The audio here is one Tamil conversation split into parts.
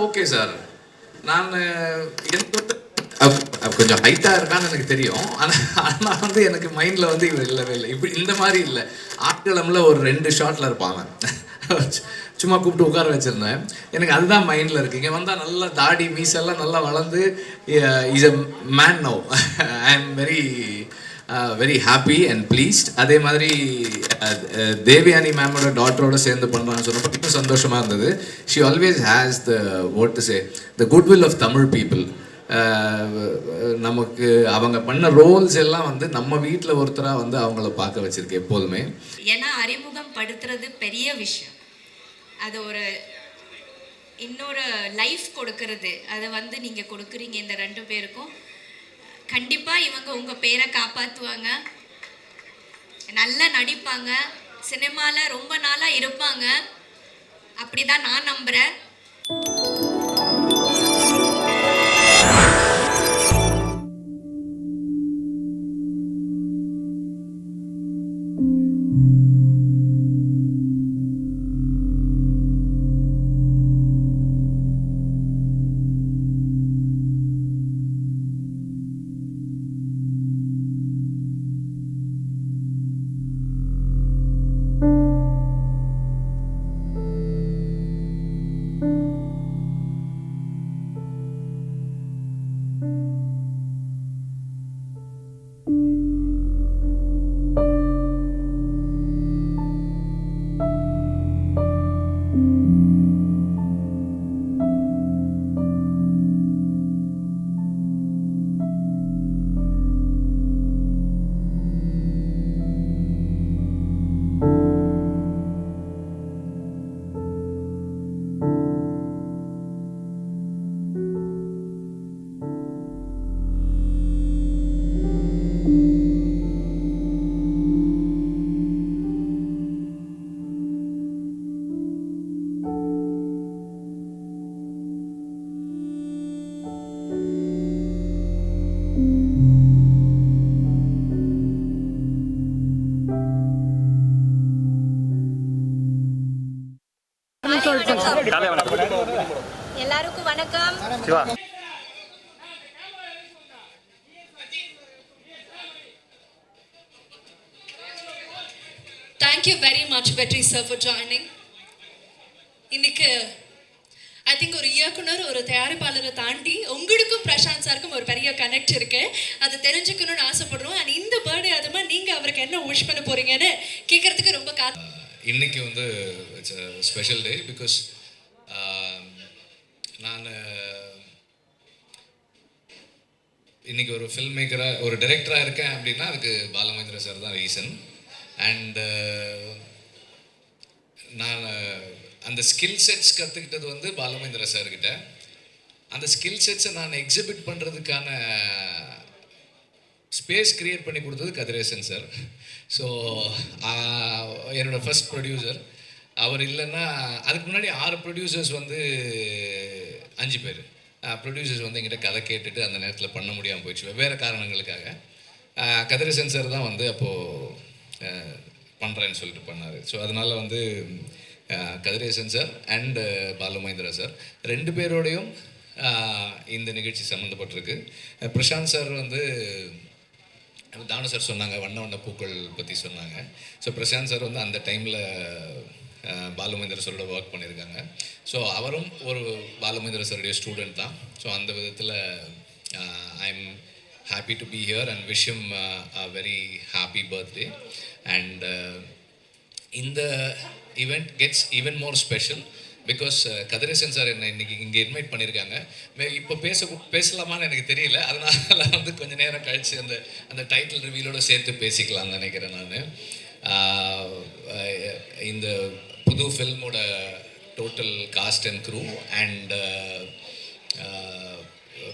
Okay sir. நான் எனக்கு வந்து கொஞ்சம் ஹைட்டாக இருக்கான்னு எனக்கு தெரியும். ஆனால் வந்து எனக்கு மைண்டில் வந்து இவர் இல்லவே இல்லை. இப்படி இந்த மாதிரி இல்லை. ஆட்களம்ல ஒரு 2 ஷாட்டில் இருப்பாங்க. சும்மா கூப்பிட்டு உட்கார வச்சுருந்தேன். எனக்கு அதுதான் மைண்டில் இருக்குது. இங்கே வந்தால் நல்லா தாடி மீசெல்லாம் நல்லா வளர்ந்து is a man no. I am very happy and pleased. அதே மாதிரி தேவயானி மேமோட டாட்டரோட சேர்ந்து பண்ணுறான்னு சொன்னப்போ இன்னும் சந்தோஷமாக இருந்தது. She always has the what to say the goodwill of Tamil people. நமக்கு அவங்க பண்ண ரோல்ஸ் எல்லாம் வந்து நம்ம வீட்டில் ஒருத்தராக வந்து அவங்கள பார்க்க வச்சிருக்கு எப்போதுமே. ஏன்னா அறிமுகம் படுத்துறது பெரிய விஷயம். அது ஒரு இன்னொரு லைஃப் கொடுக்கறது. அதை வந்து நீங்கள் கொடுக்குறீங்க இந்த 2 பேருக்கும். கண்டிப்பாக இவங்க உங்கள் பேரை காப்பாற்றுவாங்க, நல்லா நடிப்பாங்க, சினிமாவில் ரொம்ப நாளாக இருப்பாங்க. அப்படி தான் நான் நம்புகிறேன். எல்லாருக்கும் வணக்கம். Thank you very much, Vetri sir, for joining. இன்னைக்கு ஐ திங்க் ஒரு இயக்குனர் ஒரு தயாரிப்பாளரை தாண்டி உங்களுக்கும் பிரசாந்த் சாருக்கும் ஒரு பெரிய கனெக்ட் இருக்கு. அதை தெரிஞ்சுக்கணும்னு ஆசைப்படுறோம். அண்ட் இந்த பர்த்டே அதுமா நீங்கள் அவருக்கு என்ன விஷ் பண்ண போறீங்கன்னு கேட்கறதுக்கு ரொம்ப இன்னைக்கு வந்து it's a special day because நான் இன்னைக்கு ஒரு ஃபில்ம் மேக்கராக ஒரு டைரக்டராக இருக்கேன் அப்படின்னா அதுக்கு பாலமகேந்திர சார் தான் ரீசன். அண்ட் நான் அந்த ஸ்கில் செட்ஸ் கற்றுக்கிட்டது வந்து பாலமகேந்திர சார்கிட்ட. அந்த ஸ்கில் செட்ஸை நான் எக்ஸிபிட் பண்ணுறதுக்கான ஸ்பேஸ் க்ரியேட் பண்ணி கொடுத்தது கதிரேசன் சார். ஸோ என்னோடய ஃபர்ஸ்ட் ப்ரொடியூசர் அவர் இல்லைன்னா அதுக்கு முன்னாடி 6 ப்ரொடியூசர்ஸ் வந்து 5 பேர் ப்ரொடியூசர்ஸ் வந்து எங்கிட்ட கதை கேட்டுட்டு அந்த நேரத்தில் பண்ண முடியாமல் போயிடுச்சு வெவ்வேறு காரணங்களுக்காக. கதிரேசன் சார் தான் வந்து அப்போது பண்ணுறேன்னு சொல்லிட்டு பண்ணார். ஸோ அதனால் வந்து Kathiresan sir and Balu Mahendra sir 2 பேரோடையும் இந்த நிகழ்ச்சி சம்மந்தப்பட்டிருக்கு. பிரசாந்த் சார் வந்து தானு சார் சொன்னாங்க வண்ண வண்ண பூக்கள் பற்றி சொன்னாங்க. ஸோ பிரசாந்த் சார் வந்து அந்த டைமில் பாலுமகேந்திர சாரோட ஒர்க் பண்ணியிருக்காங்க. ஸோ அவரும் ஒரு பாலுமகேந்திர சாருடைய ஸ்டூடெண்ட் தான். ஸோ அந்த விதத்தில் I am happy to be here and wish him a very happy birthday. And in the event gets even more special because Kathiresan sir என்னை இன்றைக்கி இங்கே இன்வைட் பண்ணியிருக்காங்க. இப்போ பேசலாமான்னு எனக்கு தெரியல. அதனால் வந்து கொஞ்சம் நேரம் கழித்து அந்த டைட்டில் ரிவீலோடு சேர்த்து பேசிக்கலாம்னு நினைக்கிறேன். நான் இந்த புது ஃபில்மோட total cast and crew and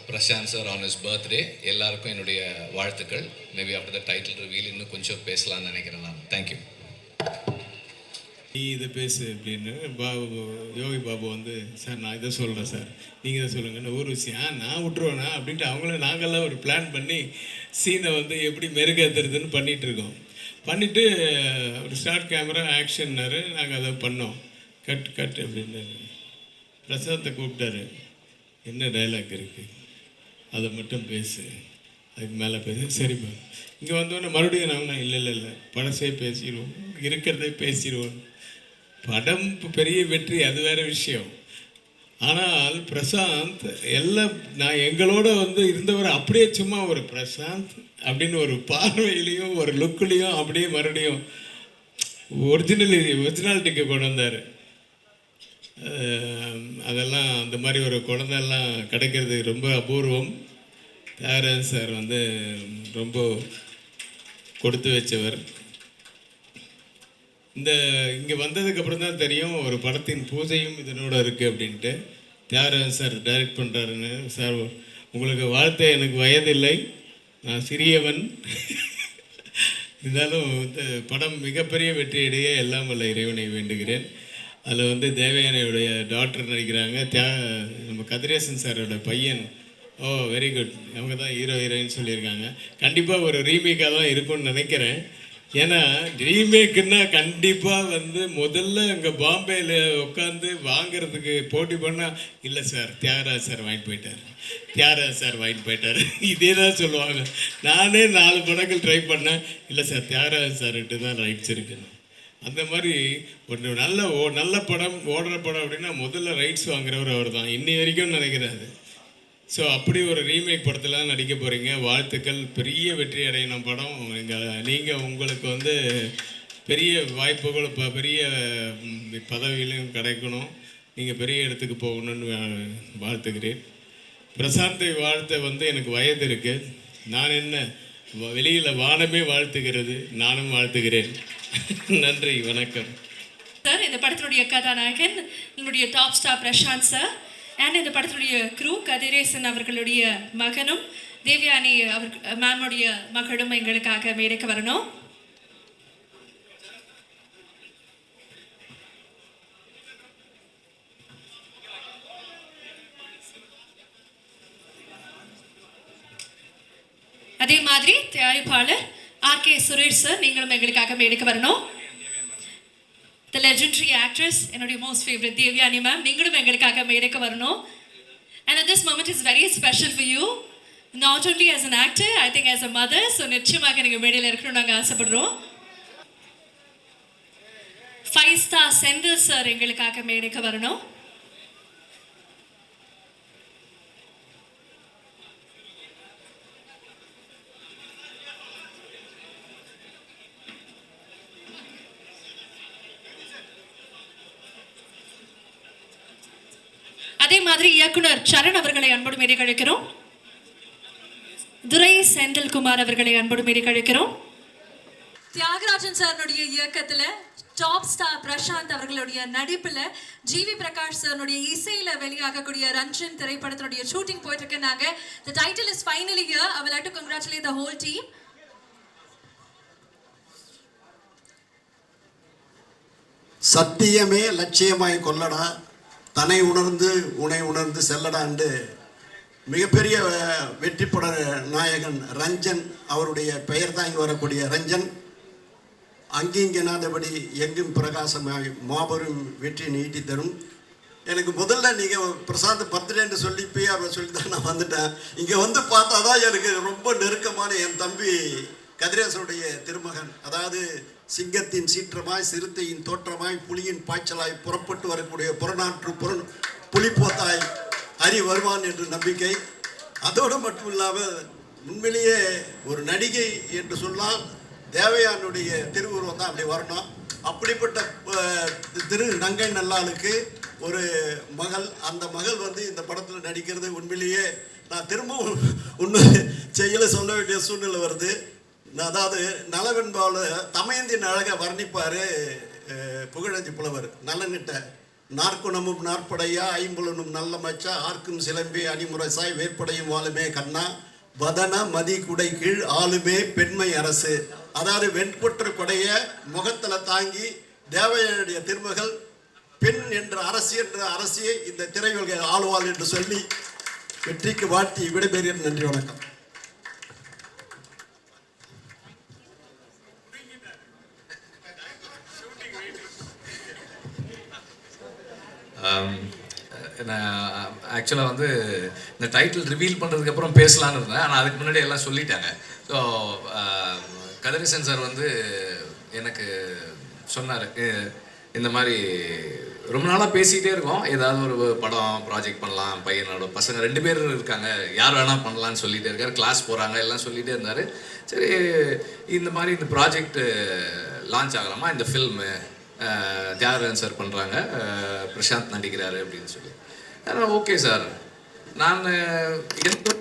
Prashanth sir on his birthday எல்லாருக்கும் என்னுடைய வாழ்த்துக்கள். Maybe after the title reveal இன்னும் கொஞ்சம் பேசலாம்னு நினைக்கிறேன் நான். தேங்க்யூ. நீ இதை பேசு அப்படின்னு யோகி பாபு வந்து சார் நான் இதை சொல்கிறேன் சார் நீங்கள் இதை சொல்லுங்கன்னு ஒரு விஷயம் நான் விட்டுருவேண்ணா அப்படின்ட்டு அவங்கள நாங்கள்லாம் ஒரு பிளான் பண்ணி சீனை வந்து எப்படி மெருகேற்றுறதுன்னு பண்ணிகிட்ருக்கோம். பண்ணிவிட்டு ஒரு ஸ்டார்ட் கேமரா ஆக்ஷன்னாரு. நாங்கள் அதை பண்ணோம். கட் அப்படின்னு பிரசாத்தை கூப்பிட்டாரு, என்ன டைலாக் இருக்குது அதை மட்டும் பேசு, அதுக்கு மேலே பேசு. சரிப்பா. இங்கே வந்தோடனே மறுபடியும் நான் இல்லை பழசே பேசிடுவோம், இருக்கிறதே பேசிடுவோம். படம் பெரிய வெற்றி, அது வேறு விஷயம். ஆனால் பிரசாந்த் எல்லாம் நான் எங்களோட வந்து இருந்தவர் அப்படியே சும்மா ஒரு பிரசாந்த் அப்படின்னு ஒரு பார்வையிலையும் ஒரு லுக்குலேயும் அப்படியே மறுபடியும் ஒரிஜினாலிட்டிக்கு கொண்டு வந்தார். அதெல்லாம் அந்த மாதிரி ஒரு குழந்தெல்லாம் கிடைக்கிறது ரொம்ப அபூர்வம். தியாகராஜன் சார் வந்து ரொம்ப கொடுத்து வச்சவர். இங்கே வந்ததுக்கப்புறம் தான் தெரியும் ஒரு படத்தின் பூஜையும் இதனோட இருக்குது அப்படின்ட்டு. தியாகராஜன் சார் டைரக்ட் பண்ணுறாருன்னு. சார் உங்களுக்கு வாழ்த்த எனக்கு வயதில்லை, நான் சிறியவன். இருந்தாலும் இந்த படம் மிகப்பெரிய வெற்றியடைய எல்லாம் வல்ல இறைவனை வேண்டுகிறேன். அதில் வந்து தேவயானையுடைய டாக்டர் நடிக்கிறாங்க, நம்ம கதிரேசன் சாரோட பையன். ஓ வெரி குட். அவங்க தான் ஹீரோ ஹீரோயின் சொல்லியிருக்காங்க. கண்டிப்பாக ஒரு ரீமேக்காக தான் இருக்கும்னு நினைக்கிறேன். ஏன்னா ரீமேக்குன்னா கண்டிப்பாக வந்து முதல்ல இங்கே பாம்பேயில் உட்காந்து வாங்கிறதுக்கு போட்டி பண்ணால், இல்லை சார் தியாகராஜ் சார் வாங்கிட்டு போயிட்டார் இதே தான் சொல்லுவாங்க. நானே 4 படங்கள் ட்ரை பண்ணேன், இல்லை சார் தியாகராஜ் சார்கிட்ட தான் ரைட்ஸ் இருக்குன்னு. அந்த மாதிரி ஒரு நல்ல படம் ஓடுற படம் அப்படின்னா முதல்ல ரைட்ஸ் வாங்குறவர் அவர் தான், இன்னி வரைக்கும் நினைக்கிறாரு. ஸோ அப்படி ஒரு ரீமேக் படத்தில் நடிக்க போகிறீங்க. வாழ்த்துக்கள், பெரிய வெற்றி அடையணும் படம். நீங்கள் உங்களுக்கு வந்து பெரிய வாய்ப்புகள், பெரிய பதவியிலும் கிடைக்கணும், நீங்கள் பெரிய இடத்துக்கு போகணுன்னு வாழ்த்துக்கிறேன். பிரசாந்தை வாழ்த்த வந்து எனக்கு வயது இருக்குது. நான் என்ன வெளியில் வானமே வாழ்த்துகிறது, நானும் வாழ்த்துகிறேன். நன்றி, வணக்கம். சார், இந்த படத்தினுடைய கதாநாயகன் என்னுடைய top star Prashanth sir. And இந்த படத்துடைய க்ரூ கதிரேசன் அவர்களுடைய மகனும் தேவயானி மேமுடைய மகளும் எங்களுக்காக மேடைக்கு வரணும். அதே மாதிரி தயாரிப்பாளர் ஆர்.கே. சுரேஷ் சார், நீங்களும் எங்களுக்காக மேடைக்கு வரணும். The legendary actress, என்னுடைய most favorite தேவயானி மேம், நீங்களும் எங்களுக்காக மேடைக்கு வரணும். And at this moment is very special for you, not only as an actor, I think as a mother. So நிச்சயமாக நீங்கள் மேடையில் இருக்கணும்னு நாங்கள் ஆசைப்படுறோம். 5 star செந்தில் சார் எங்களுக்காக மேடைக்கு வரணும். அதே மாதிரி இயக்குனர் சரண் அவர்களை அன்போடு மேடை கழிக்கிறோம். துரை செந்தில்குமார் அவர்களை அன்போடு மேடை கழிக்கிறோம். தியாகராஜன் சாருடைய இயக்கத்துல டாப் ஸ்டார் பிரசாந்த் அவர்களுடைய நடிப்புல ஜிவி பிரகாஷ் சாருடைய இசையில வெளியாகக்கூடிய ரஞ்சன் திரைப்படத்தினுடைய ஷூட்டிங் போயிட்டு இருக்காங்க. The title is finally here. I would like to congratulate the whole team. சத்தியமே லட்சியமாய் கொல்லடா, தன்னை உணர்ந்து உனை உணர்ந்து செல்லடாண்டு மிகப்பெரிய வெற்றி பட நாயகன் ரஞ்சன் அவருடைய பெயர் தான் இங்கே வரக்கூடிய ரஞ்சன். அங்கிங்கனாதபடி எங்கும் பிரகாசமாய் மாபெரும் வெற்றி நீட்டி தரும். எனக்கு முதல்ல நீங்கள் பிரசாந்த் பர்த்டேன்னு சொல்லி பிஆர் சொல்லி தான் நான் வந்துட்டேன். இங்கே வந்து பார்த்தா தான் எனக்கு ரொம்ப நெருக்கமான என் தம்பி கதிரேசனுடைய திருமகன், அதாவது சிங்கத்தின் சீற்றமாய் சிறுத்தையின் தோற்றமாய் புலியின் பாய்ச்சலாய் புறப்பட்டு வரக்கூடிய புறநாற்று புலிப்போத்தாய் ஹரி வருவான் என்று நம்பிக்கை. அதோடு மட்டும் இல்லாமல் உண்மையிலேயே ஒரு நடிகை என்று சொன்னால் தேவயானுடைய திருவுருவம் தான் அப்படி வரணும். அப்படிப்பட்ட திரு நங்கை நல்லாளுக்கு ஒரு மகள், அந்த மகள் வந்து இந்த படத்தில் நடிக்கிறது உண்மையிலேயே நான் திரும்பவும் ஒன்று செய்யலை சொல்ல வேண்டிய சூழ்நிலை வருது. அதாவது நலவென்பாவில் தமயந்தின் அழகை வர்ணிப்பார் புகழஞ்சி புலவர். நலனிட்ட நாற்குணமும் நாற்படையா ஐம்புலனும் நல்ல மச்சா ஆர்க்கும் சிலம்பே அணிமுரசாய் வேற்படையும் வாழுமே கண்ணா வதன மதி குடை கீழ் ஆளுமே பெண்மை அரசு. அதாவது வெண்பொற்று கொடைய முகத்தில் தாங்கி தேவயானுடைய திருமகள் பெண் என்ற அரசியை இந்த திரையுலகை ஆளுவாள் என்று சொல்லி வெற்றிக்கு வாழ்த்தி விடைபெறுகிறேன். நன்றி, வணக்கம். நான் ஆக்சுவலாக வந்து இந்த டைட்டில் ரிவீல் பண்ணுறதுக்கப்புறம் பேசலான்னு இருந்தேன், ஆனால் அதுக்கு முன்னாடி எல்லாம் சொல்லிட்டாங்க. ஸோ கதிரேசன் சார் வந்து எனக்கு சொன்னார், இந்த மாதிரி ரொம்ப நாளாக பேசிகிட்டே இருக்கோம், ஏதாவது ஒரு படம் ப்ராஜெக்ட் பண்ணலாம், பையனோட பசங்க 2 பேர் இருக்காங்க, யார் வேணால் பண்ணலான்னு சொல்லிகிட்டே இருக்கார், கிளாஸ் போகிறாங்க எல்லாம் சொல்லிகிட்டே இருந்தார். சரி இந்த மாதிரி இந்த ப்ராஜெக்ட் லான்ச் ஆகலாமா, இந்த ஃபில்மு தியாகராஜன் சார் பண்ணுறாங்க, பிரசாந்த் நடிக்கிறாரு அப்படின்னு சொல்லி. ஓகே சார், நான் எனக்கு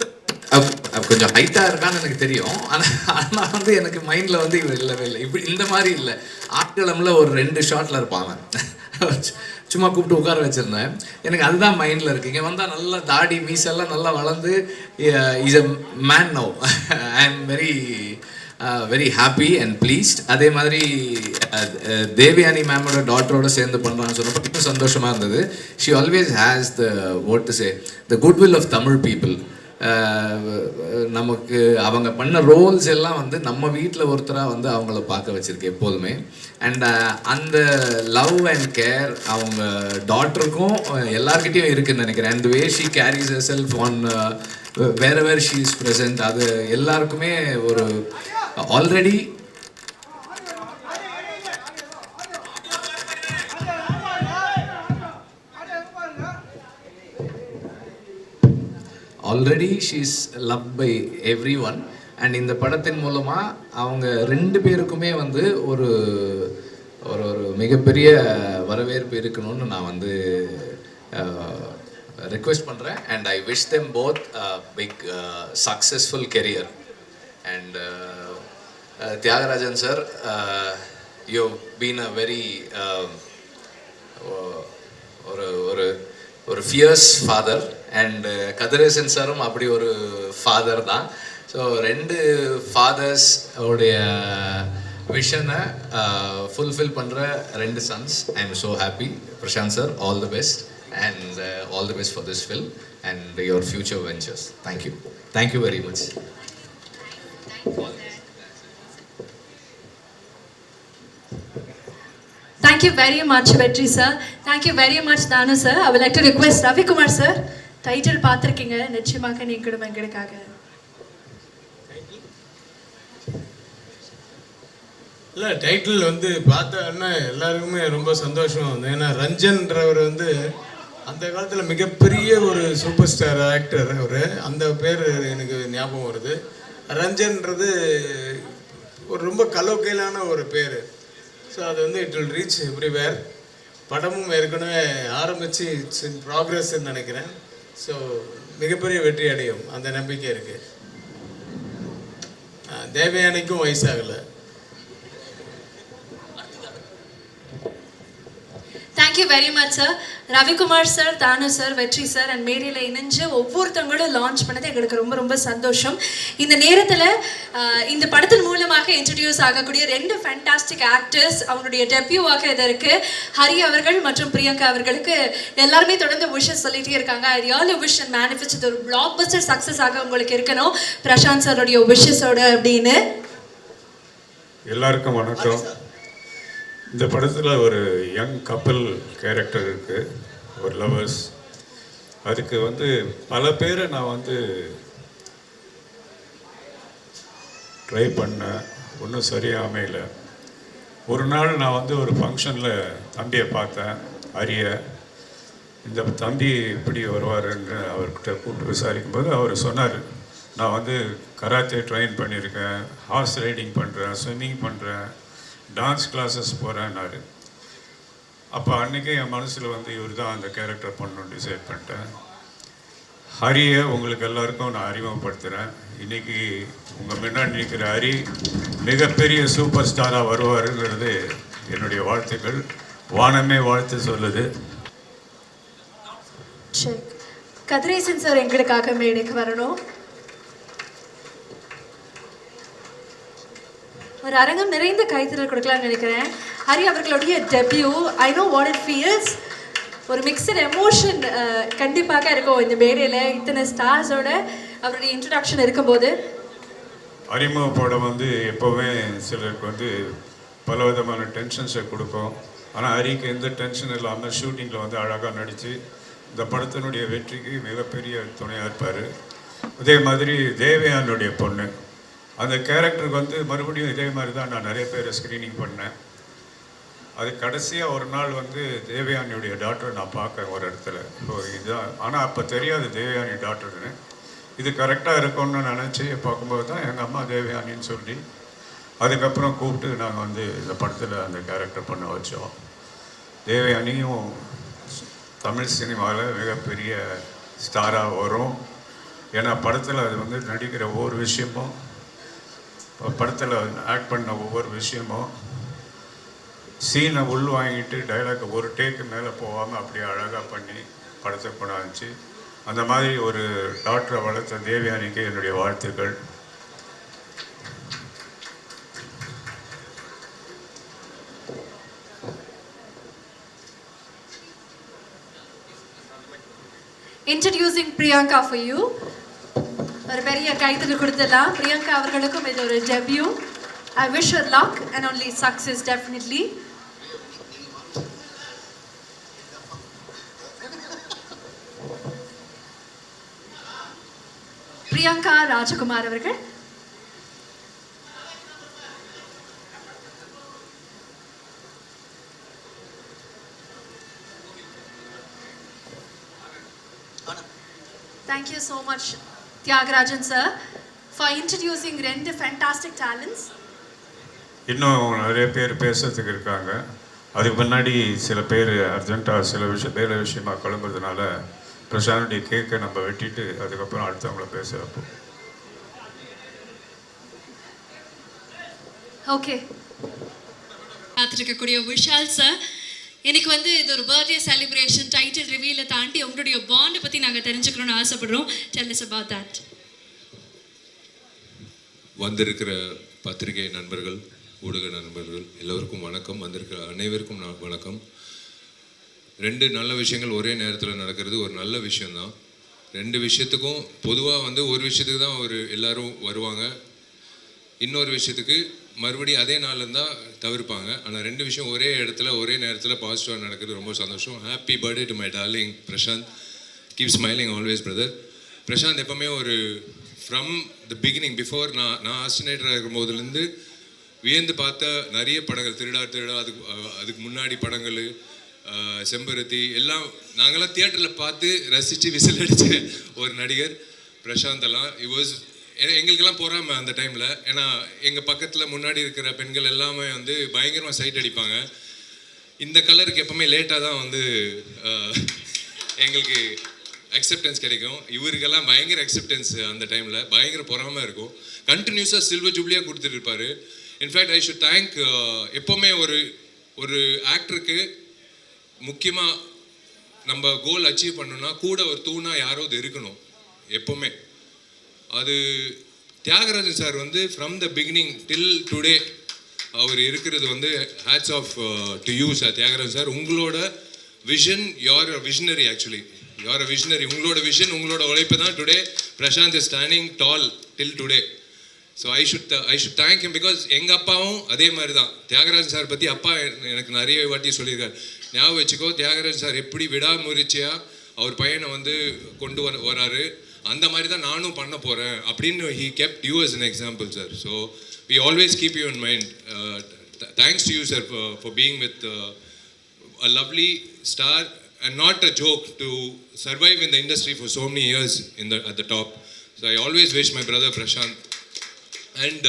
கொஞ்சம் ஹைட்டாக இருக்கான்னு எனக்கு தெரியும், ஆனால் வந்து எனக்கு மைண்டில் வந்து இவர் இல்லவே இல்லை, இப்படி இந்த மாதிரி இல்லை. ஆட்களம்ல ஒரு 2 ஷாட்டில் இருப்பாங்க, சும்மா கூப்பிட்டு உட்கார வச்சுருந்தேன், எனக்கு அதுதான் மைண்டில் இருக்குது. இங்கே வந்தால் நல்லா தாடி மீசெல்லாம் நல்லா வளர்ந்து is a man now. I am very happy and pleased. அதே மாதிரி தேவயானி மேமோட டாட்டரோட சேர்ந்து பண்ணுறான்னு சொன்னப்போ இன்னும் சந்தோஷமாக இருந்தது. She always has the what to say the goodwill of Tamil people. நமக்கு அவங்க பண்ண ரோல்ஸ் எல்லாம் வந்து நம்ம வீட்டில் ஒருத்தராக வந்து அவங்கள பார்க்க வச்சுருக்கு எப்போதுமே. அண்ட் அந்த லவ் அண்ட் கேர் அவங்க டாட்டருக்கும் எல்லார்கிட்டையும் இருக்குதுன்னு நினைக்கிறேன். And way she carries herself on where she is present, அது எல்லாருக்குமே ஒரு already she is loved by everyone. And இந்த படத்தின் மூலமாக அவங்க 2 பேருக்குமே வந்து ஒரு ஒரு ஒரு மிகப்பெரிய வரவேற்பு இருக்கணும்னு நான் வந்து ரிக்வெஸ்ட் பண்ணுறேன். And I wish them both big successful career. And Thiagarajan sir, you been a very ஒரு ஃபியர்ஸ் ஃபாதர். அண்ட் கதிரேசன் சாரும் அப்படி ஒரு ஃபாதர் தான். ஸோ 2 ஃபாதர்ஸ் உடைய விஷனை ஃபுல்ஃபில் பண்ணுற 2 sons. I am so happy. Prashanth sir, all the best and all the best for this film and your future ventures. Thank you very much. Thank you very much, Vetri sir. Thank you very much, Danu sir. I would like to request Ravi Kumar sir. Title பார்த்திருக்கீங்க, நிச்சயமாக நீங்களும் எங்களுக்காக. இல்லை, டைட்டில் வந்து பார்த்தோன்னா எல்லாருக்குமே ரொம்ப சந்தோஷம். ஏன்னா ரஞ்சன்றவர் வந்து அந்த காலத்தில் மிகப்பெரிய ஒரு சூப்பர் ஸ்டார் ஆக்டர் அவர். அந்த பேர் எனக்கு ஞாபகம் வருது. ரஞ்சன்றது ஒரு ரொம்ப கலோக்கையிலான ஒரு பேர். ஸோ அது வந்து இட் வில் ரீச் எவ்ரிவேர். படமும் ஏற்கனவே ஆரம்பித்து இட்ஸ் இன் ப்ராக்ரஸ்ன்னு நினைக்கிறேன். ஸோ மிகப்பெரிய வெற்றி அடையும், அந்த நம்பிக்கை இருக்குது. தேவயானிக்கும் வயசாகலை. Thank you very much sir. Ravi Kumar sir, Danu sir, Vetri sir and மேரியில் இணைஞ்சு ஒவ்வொருத்தவங்களும் லான்ச் பண்ணது எங்களுக்கு ரொம்ப ரொம்ப சந்தோஷம். இந்த நேரத்தில் இந்த படத்தின் மூலமாக இன்ட்ரடியூஸ் ஆகக்கூடிய 2 ஃபேண்டாஸ்டிக் ஆக்டர்ஸ் அவங்களுடைய டெபியூவாக இதற்கு ஹரி அவர்கள் மற்றும் பிரியங்கா அவர்களுக்கு எல்லாருமே தொடர்ந்து விஷஸ் சொல்லிகிட்டே இருக்காங்க. I really wish and manifest ஒரு பிளாக் பஸ்டர் சக்ஸஸ் ஆக உங்களுக்கு இருக்கணும் பிரசாந்த் சாரோடைய விஷஸோட அப்படின்னு. எல்லாருக்கும் வணக்கம். இந்த படத்தில் ஒரு யங் கப்பல் கேரக்டர் இருக்குது, ஒரு லவர்ஸ். அதுக்கு வந்து பல பேரை நான் வந்து ட்ரை பண்ணேன், ஒன்றும் சரியாக அமையல. ஒரு நாள் நான் வந்து ஒரு ஃபங்க்ஷனில் தம்பியை பார்த்தேன், அரிய. இந்த தம்பி இப்படி வருவாருன்னு அவர்கிட்ட கூப்பிட்டு விசாரிக்கும் போது அவர் சொன்னார், நான் வந்து கராத்தே ட்ரெயின் பண்ணியிருக்கேன், ஹார்ஸ் ரைடிங் பண்ணுறேன், ஸ்விம்மிங் பண்ணுறேன், டான்ஸ் கிளாஸஸ் போகிறேன்னாரு. அப்போ அன்றைக்கி என் மனசில் வந்து இவர் தான் அந்த கேரக்டர் பண்ணணும்னு டிசைட் பண்ணிட்டேன். ஹரியை உங்களுக்கு எல்லாருக்கும் நான் அறிமுகப்படுத்துகிறேன். இன்றைக்கி உங்கள் முன்னாடி நிற்கிற ஹரி மிகப்பெரிய சூப்பர் ஸ்டாராக வருவாருங்கிறது என்னுடைய வாழ்த்துக்கள். வானமே வாழ்த்து சொல்லுது. கதிரேசன் சார் எங்களுக்காக மேடைக்கு வரணும். ஒரு அரங்கம் நிறைந்த கைத்தறல் கொடுக்கலாம்னு நினைக்கிறேன். ஹரி அவர்களுடைய debut, I know what it feels. ஒரு மிக்சட் எமோஷன் கண்டிப்பாக இருக்கும் இந்த மேடையில் இத்தனை ஸ்டார்ஸோட அவருடைய இன்ட்ரடக்ஷன் இருக்கும்போது. அறிமுக படம் வந்து எப்போவுமே சிலருக்கு வந்து பல விதமான டென்ஷன்ஸை கொடுக்கும். ஆனால் ஹரிக்கு எந்த டென்ஷன் இல்லாமல் ஷூட்டிங்கில் வந்து அழகாக நடித்து இந்த படத்தினுடைய வெற்றிக்கு மிகப்பெரிய துணையாக இருப்பார். அதே மாதிரி தேவயானுடைய பொண்ணு, அந்த கேரக்டருக்கு வந்து மறுபடியும் இதே மாதிரி தான் நான் நிறைய பேரை ஸ்க்ரீனிங் பண்ணேன். அது கடைசியாக ஒரு நாள் வந்து தேவயானியுடைய டாக்டரை நான் பார்க்கேன் ஒரு இடத்துல. ஸோ இதுதான், ஆனால் அப்போ தெரியாது தேவயானி டாக்டர்னு. இது கரெக்டாக இருக்கும்னு நினச்சி பார்க்கும்போது தான் எங்கள் அம்மா தேவயானின்னு சொல்லி அதுக்கப்புறம் கூப்பிட்டு நாங்கள் வந்து இந்த படத்தில் அந்த கேரக்டர் பண்ண வச்சோம். தேவயானியும் தமிழ் சினிமாவில் மிகப்பெரிய ஸ்டாராக வரும். ஏன்னா படத்தில் அது வந்து நடிக்கிற ஒவ்வொரு விஷயமும், படத்தில் ஆக்ட் பண்ண ஒவ்வொரு விஷயமும், சீனை உள் வாங்கிட்டு டைலாக் ஒரு டேக்கு மேலே போகாமல் அப்படியே அழகாக பண்ணி படத்தை கொண்டாந்துச்சு. அந்த மாதிரி ஒரு டாக்டரை வளர்த்த தேவயானிக்கு என்னுடைய வாழ்த்துக்கள். Introducing Priyanka for you. ஒரு பெரிய கைத்தட்டல் கொடுத்துடலாம். பிரியங்கா அவர்களுக்கும் இது ஒரு debut. I wish her luck and only success definitely. Priyanka Rajkumar அவர்கள். Thank you so much, Tyagarajan sir, for introducing ரெண்டு fantastic talents. இன்னும் நிறைய பேர் பேசுறதுக்கு இருக்காங்க. அதுக்கு முன்னாடி சில பேர் அர்ஜென்ட்டாக சில வேலை விஷயமா கிளம்புறதுனால பிரசானுடைய கேக்கை நம்ம வெட்டிட்டு அதுக்கப்புறம் அடுத்தவங்கள பேச வைப்போம். ஓகே. பார்த்துருக்கக்கூடிய விஷால் சார், எனக்கு வந்து இது ஒரு பர்த்டே செலிப்ரேஷன், டைட்டில் ரிவீலை தாண்டி உங்களுடைய பாண்டை பற்றி நாங்கள் தெரிஞ்சுக்கணும்னு ஆசைப்படுறோம். Tell us about that. வந்திருக்கிற பத்திரிகை நண்பர்கள், ஊடக நண்பர்கள் எல்லோருக்கும் வணக்கம். வந்திருக்கிற அனைவருக்கும் வணக்கம். ரெண்டு நல்ல விஷயங்கள் ஒரே நேரத்தில் நடக்கிறது ஒரு நல்ல விஷயந்தான். ரெண்டு விஷயத்துக்கும் பொதுவாக வந்து ஒரு விஷயத்துக்கு தான் எல்லாரும் வருவாங்க, இன்னொரு விஷயத்துக்கு மறுபடியும் அதே நாள் இருந்தால் தவிர்ப்பாங்க. ஆனால் ரெண்டு விஷயம் ஒரே இடத்துல ஒரே நேரத்தில் பாசிட்டிவாக நடக்கிறது ரொம்ப சந்தோஷம். Happy birthday to my darling Prashanth. Keep smiling always brother. Prashanth எப்போவுமே ஒரு ஃப்ரம் த பிகினிங், பிஃபோர் நான் அசிஸ்டன்டாக இருக்கும் போதுலேருந்து வியந்து பார்த்த நிறைய படங்கள், திருடா அதுக்கு முன்னாடி படங்கள், செம்பருத்தி எல்லாம் நாங்கள்லாம் தியேட்டரில் பார்த்து ரசித்து விசில் அடித்த ஒரு நடிகர் பிரசாந்தெல்லாம். எங்களுக்கெல்லாம் போகாமல் அந்த டைமில், ஏன்னா எங்கள் பக்கத்தில் முன்னாடி இருக்கிற பெண்கள் எல்லாமே வந்து பயங்கரமாக சைட் அடிப்பாங்க. இந்த கலருக்கு எப்போவுமே லேட்டாக தான் வந்து எங்களுக்கு அக்செப்டன்ஸ் கிடைக்கும். இவருக்கெல்லாம் பயங்கர அக்செப்டன்ஸ் அந்த டைமில், பயங்கர பொறாமல் இருக்கும். கண்டினியூஸாக சில்வர் ஜூப்ளியாக கொடுத்துட்டு இருப்பார். இன்ஃபேக்ட் ஐ ஷுட் தேங்க், எப்போவுமே ஒரு ஆக்டருக்கு முக்கியமாக நம்ம கோல் அச்சீவ் பண்ணணும்னா கூட ஒரு தூணாக யாராவது இருக்கணும் எப்போவுமே. அது தியாகராஜன் சார் வந்து from the beginning till today அவர் இருக்கிறது வந்து hats off to you sir. Thiagarajan sir, உங்களோட vision, you are a visionary. Actually you are a visionary. உங்களோட விஷன், உங்களோட உழைப்பு தான் today Prashanth is standing tall till today. So I should thank him. Because எங்கள் அப்பாவும் அதே மாதிரி தான். தியாகராஜன் சார் பற்றி அப்பா எனக்கு நிறைய வாட்டி சொல்லியிருக்காரு. ஞாபகம் வச்சுக்கோ, தியாகராஜன் சார் எப்படி விடாமுயற்சியாக அவர் பையனை வந்து கொண்டு வராரு, அந்த மாதிரி தான் நானும் பண்ண போகிறேன் அப்படின்னு he kept you as an example sir. So we always keep you in mind. Thanks to you sir for being with a lovely star and not a joke to survive in the industry for so many years at the top. So I always wish my brother Prashant and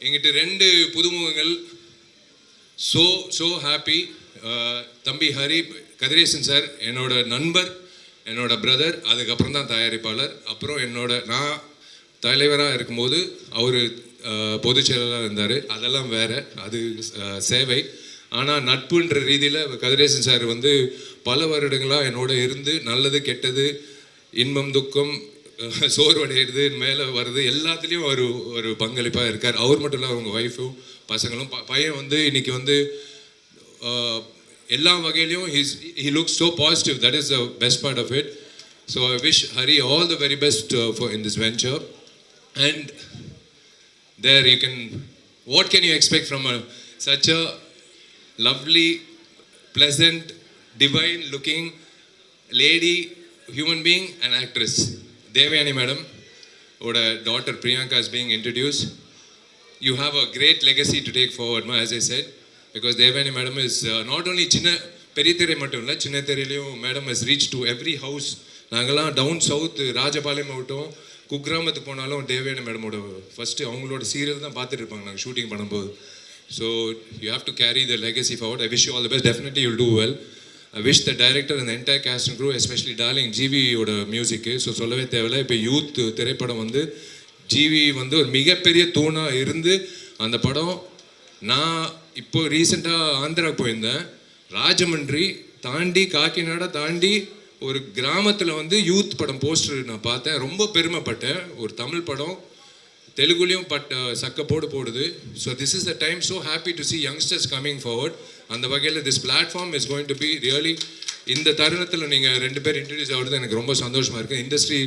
எங்கிட்ட ரெண்டு புதுமுகங்கள், so happy. தம்பி ஹரி கதிரேசன் சார் என்னோட நண்பர், என்னோட பிரதர், அதுக்கப்புறம் தான் தயாரிப்பாளர். அப்புறம் நான் தலைவராக இருக்கும்போது அவர் பொதுச் செயலாளராக இருந்தார். அதெல்லாம் வேறு, அது சேவை. ஆனால் நட்புன்ற ரீதியில் கதிரேசன் சார் வந்து பல வருடங்களாக என்னோட இருந்து நல்லது கெட்டது, இன்பம் துக்கம், சோர்வடைகிறது, மேலே வருது, எல்லாத்துலேயும் ஒரு பங்களிப்பாக இருக்கார். அவர் மட்டும் இல்லை, அவங்க ஒய்ஃபும் பசங்களும். பையன் வந்து இன்னைக்கு வந்து எல்லா வகையிலையும் he looks so positive. That is the best part of it. So I wish Hari all the very best for in this venture. And there you can, what can you expect from such a lovely, pleasant, divine looking lady human being and actress Devayani madam ஓட daughter Priyanka is being introduce. You have a great legacy to take forward, as I said, because Devani madam is not only சின்ன பெரிய திரை மட்டும் இல்லை, சின்ன திரையிலையும் madam has reached to every house. நாங்கள்லாம் டவுன் சவுத் ராஜபாளையம் ஆகட்டும், குக்கிராமத்துக்கு போனாலும் தேவயானி மேடமோட ஃபஸ்ட்டு அவங்களோட சீரியல் தான் பார்த்துட்டு இருப்பாங்க நாங்கள் ஷூட்டிங் பண்ணும்போது. So you have to carry the legacy forward. I wish you all the best. Definitely you'll do well. I wish the director and entire cast and crew, especially darling ஜிவியோட மியூசிக்கு. ஸோ சொல்லவே தேவையில்லை. இப்போ யூத் திரைப்படம் வந்து ஜிவி வந்து ஒரு மிகப்பெரிய தூணாக இருந்து அந்த படம். நான் இப்போ ரீசெண்டாக ஆந்திராவுக்கு போயிருந்தேன். ராஜமன்றி தாண்டி காக்கிநாடா தாண்டி ஒரு கிராமத்தில் வந்து யூத் படம் போஸ்டர் நான் பார்த்தேன். ரொம்ப பெருமைப்பட்டேன். ஒரு தமிழ் படம் தெலுங்குலேயும் சக்கப்போடு போடுது. So this is the time. So happy to C youngsters coming forward. அந்த வகையில் this platform is going to be really. இந்த தருணத்தில் நீங்கள் 2 பேர் இன்ட்ரடியூஸ் ஆகிறது எனக்கு ரொம்ப சந்தோஷமாக இருக்குது. இண்டஸ்ட்ரி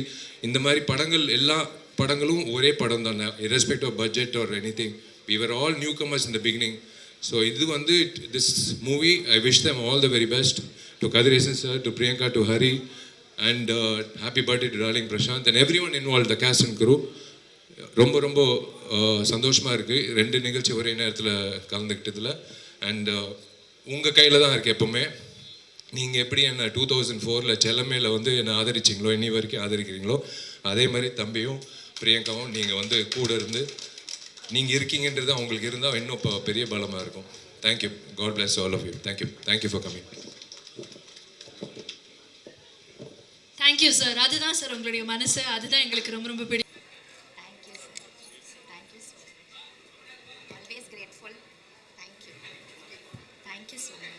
இந்த மாதிரி படங்கள் எல்லா படங்களும் ஒரே படம் தானே, irrespective of budget or anything. We were all newcomers in the beginning. So இது வந்து this movie, I wish them all the very best. To Kadhiresan sir, to Priyanka, to Hari, and happy birthday to darling Prashant and everyone involved, the cast and crew. ரொம்ப ரொம்ப சந்தோஷமாக இருக்குது 2 நிகழ்ச்சி ஒரே நேரத்தில் கலந்துக்கிட்டதில். அண்ட் உங்கள் கையில் தான் இருக்குது எப்போவுமே. நீங்கள் எப்படி என்னை 2004 செல்லமேல வந்து என்னை ஆதரிச்சிங்களோ, இன்னி வரைக்கும் ஆதரிக்கிறீங்களோ, அதே மாதிரி தம்பியும் பிரியங்காவும் நீங்கள் வந்து கூட இருந்து நீங்கள் இருக்கீங்கன்றது அவங்களுக்கு இருந்தால் இன்னும் இப்போ பெரிய பலமாக இருக்கும். Thank you. God bless all of you. Thank you. Thank you for coming. Thank you sir. அதுதான் சார் உங்களுடைய மனசு, அதுதான் எங்களுக்கு ரொம்ப ரொம்ப பிடிக்கும். Thank you sir. Thank you sir. Always grateful. Thank you. Thank you so much.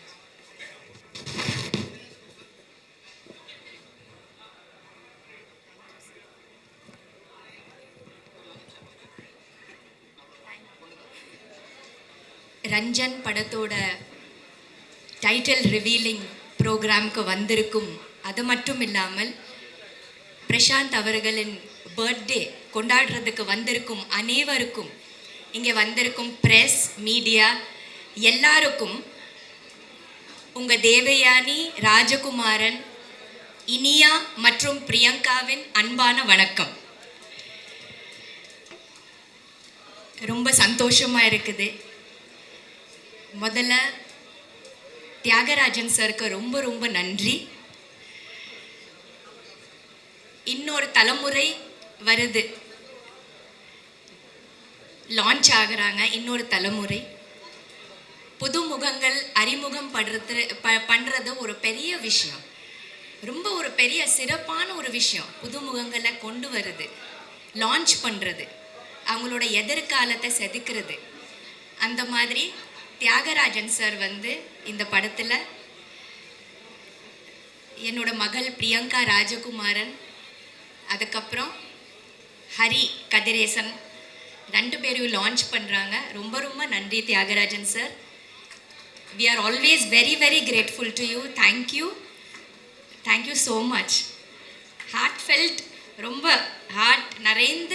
Ranjan படத்தோட டைட்டில் ரிவீலிங் ப்ரோக்ராம்க்கு வந்திருக்கும். அது மட்டும் இல்லாமல் பிரசாந்த் அவர்களின் பர்த்டே கொண்டாடுறதுக்கு வந்திருக்கும் அனைவருக்கும், இங்கே வந்திருக்கும் ப்ரெஸ் மீடியா எல்லாருக்கும் உங்கள் தேவயானி, ராஜகுமாரன், இனியா மற்றும் பிரியங்காவின் அன்பான வணக்கம். ரொம்ப சந்தோஷமாக இருக்குது. முதல்ல தியாகராஜன் சருக்கு ரொம்ப ரொம்ப நன்றி. இன்னொரு தலைமுறை வருது, லான்ச் ஆகுறாங்க. இன்னொரு தலைமுறை புது முகங்கள் அறிமுகம் பண்ணுறது ஒரு பெரிய விஷயம், ரொம்ப ஒரு பெரிய சிறப்பான ஒரு விஷயம். புது முகங்களை கொண்டு வருது, லான்ச் பண்ணுறது, அவங்களோட எதிர்காலத்தை செதுக்கிறது. அந்த மாதிரி தியாகராஜன் சார் வந்து இந்த படத்தில் என்னோட மகள் பிரியங்கா ராஜகுமாரன், அதுக்கப்புறம் ஹரி கதிரேசன் 2 பேரையும் லான்ச் பண்ணுறாங்க. ரொம்ப ரொம்ப நன்றி Thiagarajan sir. We are always very very grateful to you. Thank you so much. Heartfelt, ரொம்ப ஹார்ட் நிறைந்த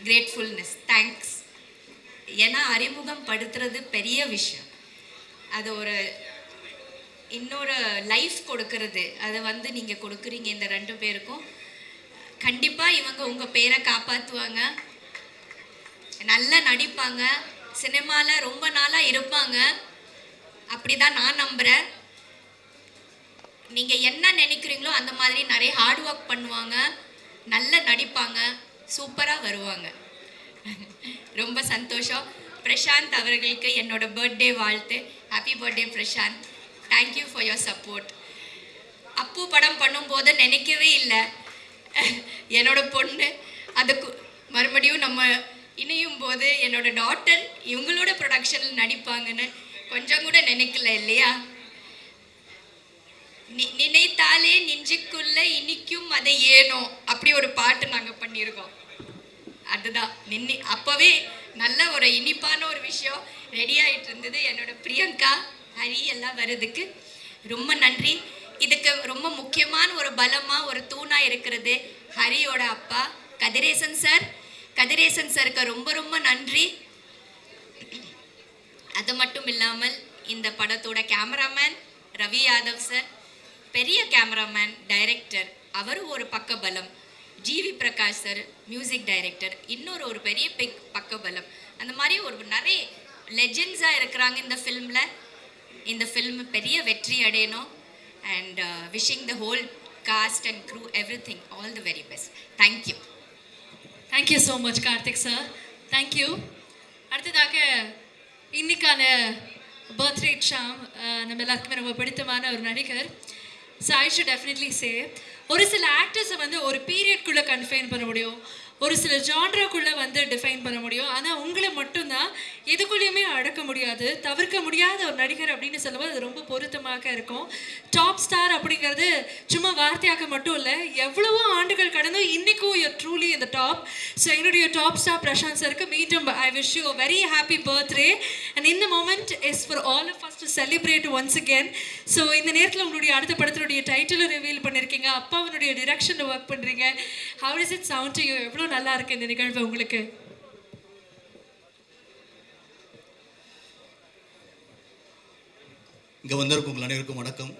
gratefulness. Thanks. ஏன்னா அறிமுகம் படுத்துறது பெரிய விஷயம். அது ஒரு இன்னொரு லைஃப் கொடுக்கறது. அதை வந்து நீங்கள் கொடுக்குறீங்க இந்த 2 பேருக்கும். கண்டிப்பாக இவங்க உங்கள் பேரை காப்பாற்றுவாங்க, நல்லா நடிப்பாங்க, சினிமாவில் ரொம்ப நாளாக இருப்பாங்க. அப்படி தான் நான் நம்புகிறேன். நீங்கள் என்ன நினைக்கிறீங்களோ அந்த மாதிரி நிறைய ஹார்ட் ஒர்க் பண்ணுவாங்க, நல்லா நடிப்பாங்க, சூப்பராக வருவாங்க. ரொம்ப சந்தோஷம். பிரசாந்த் அவர்களுக்கு என்னோட பர்த்டே வாழ்த்து. Happy birthday Prashanth. Thank you for your support. Appu படம் பண்ணும்போது நினைக்கவே இல்லை என்னோட பொண்ணு அதுக்கு மறுபடியும் நம்ம இணையும் போது என்னோட டாட்டர் இவங்களோட ப்ரொடக்ஷனில் நடிப்பாங்கன்னு கொஞ்சம் கூட நினைக்கல இல்லையா? நினைத்தாலே நெஞ்சுக்குள்ள இனிக்கும் அதை ஏனோ அப்படி ஒரு பாட்டு நாங்கள் பண்ணியிருக்கோம். அதுதான் அப்போவே நல்ல ஒரு இனிப்பான ஒரு விஷயம் ரெடி ஆகிட்டு இருந்தது. என்னோட பிரியங்கா, ஹரி எல்லாம் வர்றதுக்கு ரொம்ப நன்றி. இதுக்கு ரொம்ப முக்கியமான ஒரு பலமாக ஒரு தூணாக இருக்கிறது ஹரியோட அப்பா கதிரேசன் சார். கதிரேசன் சாருக்கு ரொம்ப ரொம்ப நன்றி. அது மட்டும் இல்லாமல் இந்த படத்தோட கேமராமேன் ரவி யாதவ் சார், பெரிய கேமராமேன், டைரக்டர், அவர் ஒரு பக்கபலம். GV Prakash sir music director, இன்னொரு ஒரு பெரிய பக்கபலம். அந்த மாதிரி ஒரு நிறைய லெஜெண்ட்ஸாக இருக்கிறாங்க இந்த ஃபில்மில். இந்த ஃபில்ம் பெரிய வெற்றி அடையணும். And wishing the whole cast and crew everything all the very best. Thank you. Thank you so much Karthik sir. Thank you. அடுத்ததாக இன்னைக்கான பர்த்டே ஷாம் நம்ம எல்லாருக்குமே ரொம்ப பிடித்தமான ஒரு நடிகர். So I should definitely say, ஒரு சில ஆக்டர்ஸை வந்து ஒரு பீரியட்குள்ளே கன்ஃபைன் பண்ண முடியும், ஒரு சில ஜான்ராக்குள்ளே வந்து டிஃபைன் பண்ண முடியும். ஆனால் உங்களை மட்டும்தான் எதுக்குள்ளேயுமே அடக்க முடியாது, தவிர்க்க முடியாத ஒரு நடிகர் அப்படின்னு சொல்லும்போது அது ரொம்ப பொருத்தமாக இருக்கும். டாப் ஸ்டார் அப்படிங்கிறது சும்மா வார்த்தையாக மட்டும் இல்லை, எவ்வளவோ ஆண்டுகள் கடந்தும் இன்றைக்கும் யூ ட்ரூலி இந்த டாப். ஸோ என்னுடைய டாப் ஸ்டார் பிரசாந்த் சருக்கு மீண்டும் I wish you very happy birthday. And இந்த moment is for all of us to celebrate once again. So இந்த நேரத்தில் உங்களுடைய அடுத்த படத்தினுடைய டைட்டிலும் ரிவீல் பண்ணியிருக்கீங்க, அப்பாவினுடைய டிரெக்ஷனில் ஒர்க் பண்ணுறீங்க. How is it sound to you? எவ்வளோ நல்லா இருக்கு இந்த நிகழ்வு உங்களுக்கு? இங்கே வந்திருக்கும் உங்கள் அனைவருக்கும் வணக்கம்.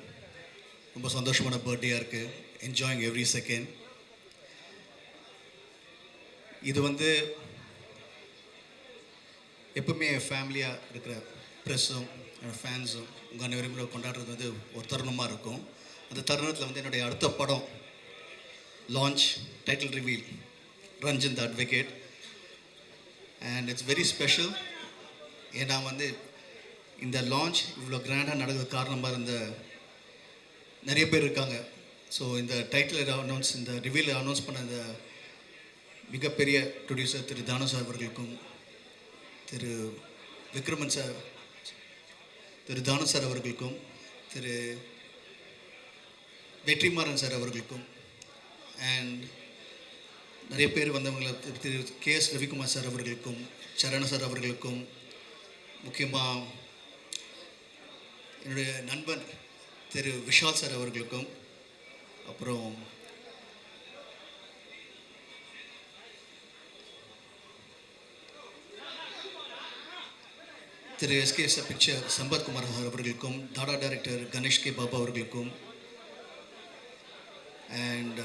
ரொம்ப சந்தோஷமான பர்த்டேயாக இருக்குது. Enjoying every second. இது வந்து எப்பவுமே ஃபேமிலியாக இருக்கிற ப்ரெஸ்ஸும் ஃபேன்ஸும் உங்கள் அனைவரும் கூட கொண்டாடுறது வந்து ஒரு தருணமாக இருக்கும். அந்த தருணத்தில் வந்து என்னுடைய அடுத்த படம் launch, title reveal, Ranjan the advocate. And it's very special. ஏன்னா வந்து இந்த லான்ச் இவ்வளோ கிராண்டாக நடக்கிற காரணமாக இருந்த நிறைய பேர் இருக்காங்க. ஸோ இந்த டைட்டில் அனௌன்ஸ், இந்த ரிவீல் அனௌன்ஸ் பண்ண இந்த மிகப்பெரிய ப்ரொடியூசர் திரு தானு சார் அவர்களுக்கும், திரு விக்ரமன் சார், திரு தானு சார் அவர்களுக்கும், திரு வெற்றிமாறன் சார் அவர்களுக்கும், அண்ட் நிறைய பேர் வந்தவங்களை திரு KS ரவிக்குமார் சார் அவர்களுக்கும், சரண சார் அவர்களுக்கும், முக்கியமாக என்னுடைய நண்பன் திரு விஷால் சார் அவர்களுக்கும், அப்புறம் திரு SK பிக்சர் சம்பத்குமார் சார் அவர்களுக்கும், தாடா டைரக்டர் கணேஷ் கே பாபா அவர்களுக்கும், அண்ட்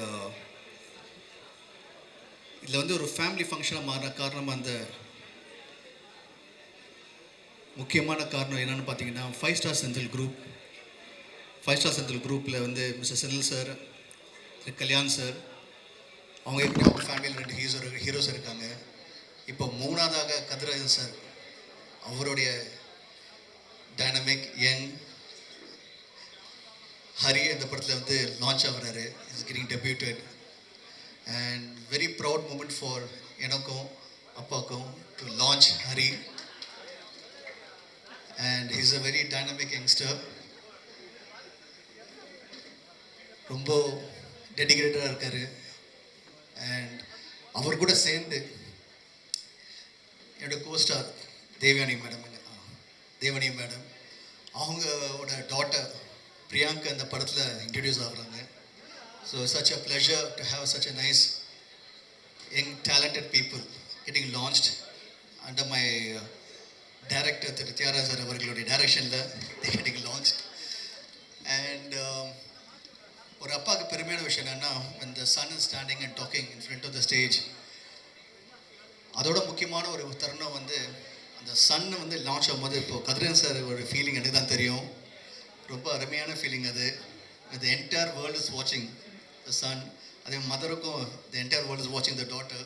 இதில் வந்து ஒரு ஃபேமிலி ஃபங்க்ஷனாக மாறின காரணம், அந்த முக்கியமான காரணம் என்னென்னு பார்த்தீங்கன்னா, 5 ஸ்டார் செந்தில் குரூப்பில் வந்து mister Senthil sir, Thiru Kalyan sir, அவங்க எப்படி அவங்க ஃபேமிலியில் 2 ஹீரோஸ் இருக்காங்க. இப்போ 3ஆவதாக கதிரேசன் சார், அவருடைய டைனமிக் யங் ஹரி இந்த படத்தில் வந்து லான்ச் ஆகிறாரு, is getting debuted. And very proud moment for எனக்கும் அப்பாவுக்கும் to launch Hari. And he's a very dynamic youngster, ரொம்ப டெடிகேட்டடாக இருக்கார். அண்ட் அவர் கூட சேர்ந்து என்னோடய கோஸ்டார் தேவயானி மேடம், அவங்களோட டாட்டர் பிரியாங்கா அந்த படத்தில் இன்ட்ரடியூஸ் ஆகுறாங்க. So such a pleasure to have such a nice young talented people getting launched under my director Thiru Thiyagaraj sir அவர்களுடைய டைரக்ஷனில் they getting launched. And ஒரு அப்பாவுக்கு பெருமையான விஷயம் என்னென்னா, when the son is standing and talking in front of the stage, அதோட முக்கியமான ஒரு தருணம் வந்து அந்த சன் வந்து லான்ச் ஆகும்போது, இப்போது கதிரன் சார் ஒரு ஃபீலிங் எனக்கு தான் தெரியும், ரொம்ப அருமையான ஃபீலிங் அது. the entire world is watching the son. அதே மதருக்கும் the entire world is watching the daughter.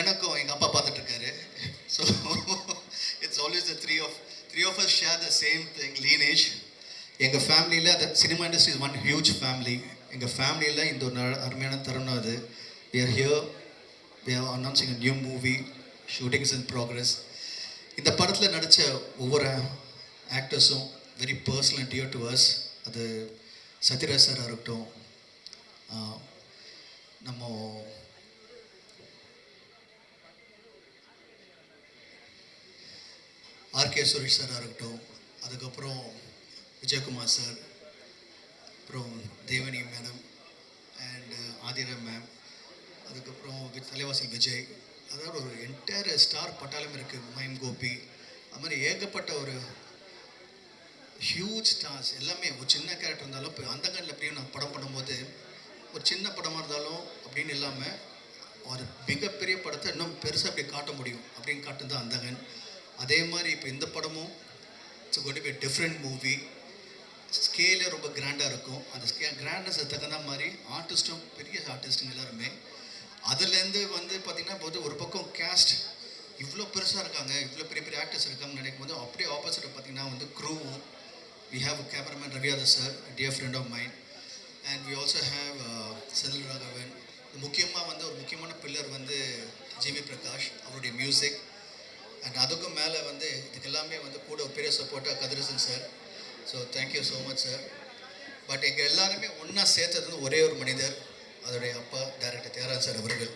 எனக்கும் எங்கள் அப்பா பார்த்துட்ருக்காரு. So it's always the three of us share the same thing, lineage. எங்கள் ஃபேமிலியில் அந்த cinema industry is one huge family. எங்கள் ஃபேமிலியில் இந்த ஒரு அருமையான தருணம் அது. we are here, we are announcing a new movie, shooting is in progress. இந்த படத்தில் நடித்த ஒவ்வொரு ஆக்டர்ஸும் very personal and dear to us. அது சத்யராஜ் சாராக இருக்கட்டும், நம்ம RK சுரேஷ் சாராக இருக்கட்டும், அதுக்கப்புறம் விஜயகுமார் சார், அப்புறம் தேவனி மேடம் அண்ட் ஆதிரா மேம், அதுக்கப்புறம் தலைவாசல் விஜய், அதாவது ஒரு என்டையர் ஸ்டார் பட்டாளம் இருக்குது, மைம் கோபி, அது மாதிரி ஏகப்பட்ட ஒரு ஹியூஜ் ஸ்டார்ஸ் எல்லாமே ஒரு சின்ன கேரக்டர் இருந்தாலும் இப்போ அந்த கண்ணில் எப்படியும் நான் படம் பண்ணும்போது ஒரு சின்ன படமாக இருந்தாலும் அப்படின்னு இல்லாமல் ஒரு மிகப்பெரிய படத்தை இன்னும் பெருசாக அப்படி காட்ட முடியும் அப்படின்னு காட்டுது தான் அந்தகன். அதே மாதிரி இப்போ இந்த படமும் it's going to be different movie. ஸ்கேலே ரொம்ப கிராண்டாக இருக்கும். அந்த கிராண்ட்னஸ் தகுந்த மாதிரி ஆர்டிஸ்ட்டும் பெரிய ஆர்டிஸ்ட்டுங்க எல்லாருமே அதுலேருந்து வந்து பார்த்திங்கன்னா போது ஒரு பக்கம் கேஸ்ட் இவ்வளோ பெருசாக இருக்காங்க, இவ்வளோ பெரிய பெரிய ஆக்டர்ஸ் இருக்காங்கன்னு நினைக்கும் போது அப்படியே ஆப்போசிட் பார்த்திங்கன்னா வந்து க்ரூவும் we have a cameraman Raviada sir, a dear friend of mine, and we also have Senthil Raghavan. முக்கியமாக வந்து ஒரு முக்கியமான பில்லர் வந்து ஜிவி பிரகாஷ் அவருடைய மியூசிக். அண்ட் அதுக்கும் மேலே வந்து இதுக்கு எல்லாமே வந்து கூட ஒரு பெரிய சப்போர்ட்டாக Kathirasan sir. So thank you so much sir. But எங்கள் எல்லாருமே ஒன்றா சேர்த்தது வந்து ஒரே ஒரு மனிதர், அதோடைய அப்பா டைரக்டர் தியாகராஜன் சார் அவர்கள்.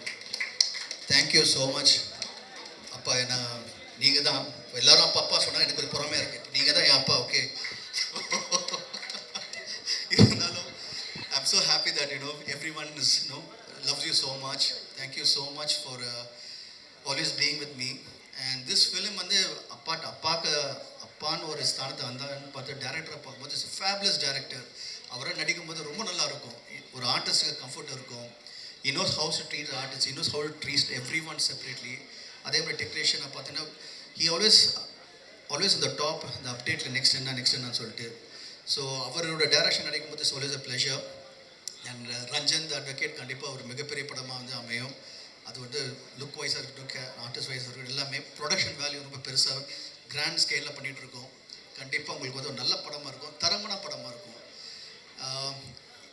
தேங்க்யூ ஸோ மச் அப்பா. ஏன்னா நீங்கள் தான் எல்லோரும் அப்பா அப்பா சொன்னால் எனக்கு ஒரு புறமே இருக்குது. நீங்கள் தான் என் அப்பா. ஓகே, இருந்தாலும் I'm so happy that everyone is loves you so much. Thank you so much for always being with me. And this film வந்து அப்பான்னு ஒரு ஸ்தானத்தை வந்தான்னு பார்த்து டேரக்டரை பார்க்கும்போது இட்ஸ் ஃபேபுலஸ் டேரக்டர். அவரை நடிக்கும்போது ரொம்ப நல்லா இருக்கும். ஒரு ஆர்டிஸ்ட்டுக்கு கம்ஃபர்ட் இருக்கும். he knows how to treat the artist, he knows how to treat everyone separately. அதே மாதிரி டெக்னீஷியனை பார்த்தீங்கன்னா he always on the top, இந்த அப்டேட்டில் நெக்ஸ்ட் என்ன சொல்லிட்டு. ஸோ அவரோட டைரக்ஷன் நடிக்கும்போது it's always a pleasure. And Ranjan the advocate கண்டிப்பாக ஒரு மிகப்பெரிய படமாக வந்து அமையும். அது வந்து லுக் வைஸாக இருக்கட்டும், ஆர்டிஸ்ட் வைஸாக இருக்கட்டும், எல்லாமே ப்ரொடக்ஷன் வேல்யூ ரொம்ப பெருசாக கிராண்ட் ஸ்கேலில் பண்ணிகிட்ருக்கோம். கண்டிப்பாக உங்களுக்கு வந்து ஒரு நல்ல படமாக இருக்கும், தரமான படமாக இருக்கும்.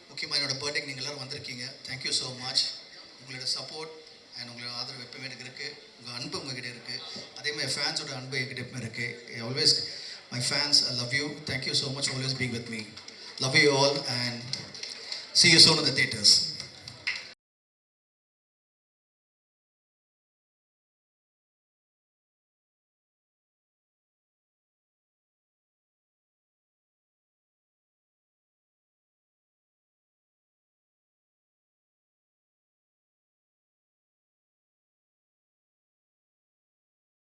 முக்கியமாக என்னோடய பர்த்டேக்கு நீங்கள் எல்லோரும் வந்திருக்கீங்க. Thank you so much. உங்களோட சப்போர்ட் அண்ட் உங்களோட ஆதரவு எப்பவுமே எனக்கு இருக்குது. உங்கள் அன்பு உங்ககிட்ட இருக்குது. அதே மாதிரி ஃபேன்ஸோட அன்பு என்கிட்ட எப்பவுமே இருக்குது. Always my fans, I love you. Thank you so much always being with me. Love you all and see you soon in the theaters.